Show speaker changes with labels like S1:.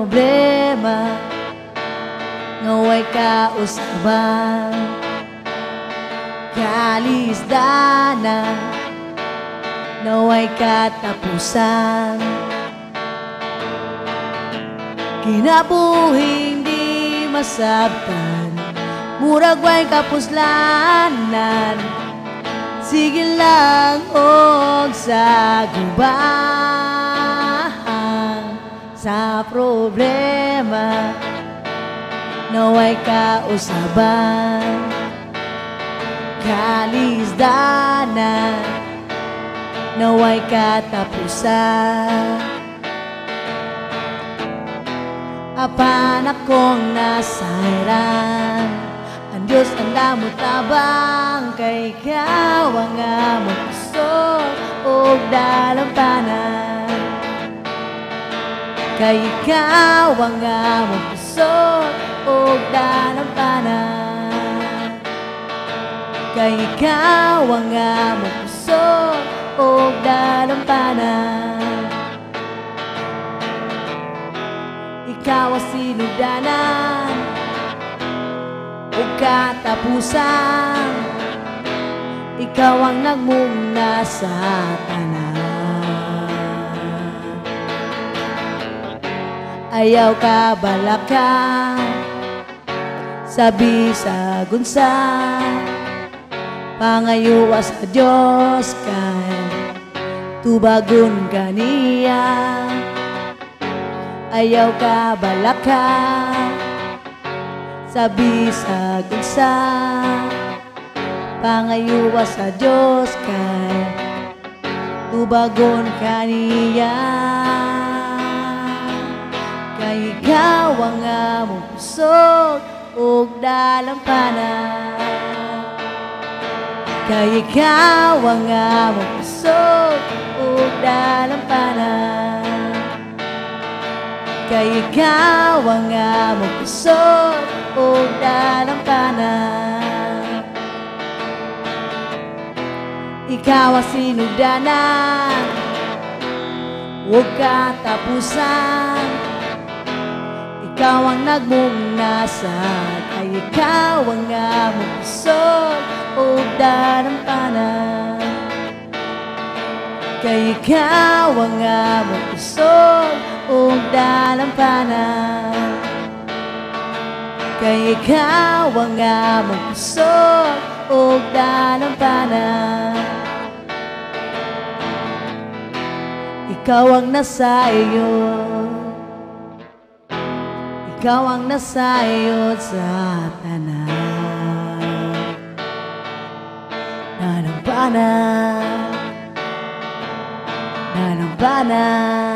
S1: problema ngaway kausaban, kalisdanan naway katapusan, kinabuhing di masabtan, murag way kapuslanan, sige lang og sagubahan sa problema naway kausaban, kalisdanan naway katapusan. Apan akong nasairan, ang Diyos ang damot tabang, kay ikaw ang among puso ug dalampanan, kay ikaw ang among puso ug dalampanan, kay ikaw ang among puso ug dalampanan. Ikaw ang sinugdanan ug katapusan, ikaw ang nagmumna sa tanan. Ayaw ka balaka sa bisag unsa, pangayuwa sa Dios kay tubagon kaniya. Ayaw ka balaka sa bisag unsa, pangayuwa sa Dios kay tubagon kaniya. Kay ikaw ang among puso ug dalampanan, kay ikaw ang among puso ug dalampanan, kay ikaw ang among puso ug dalampanan. Ikaw ang sinugdanan ug katapusan, ikaw ang nagmumna sa, kay ikaw ang among puso ug dalampanan, kay ikaw ang among puso ug dalampanan, kay ikaw ang among puso ug dalampanan. Ikaw ang nasayod, ikaw ang nasayod sa tanan. Dalampanan, dalampanan.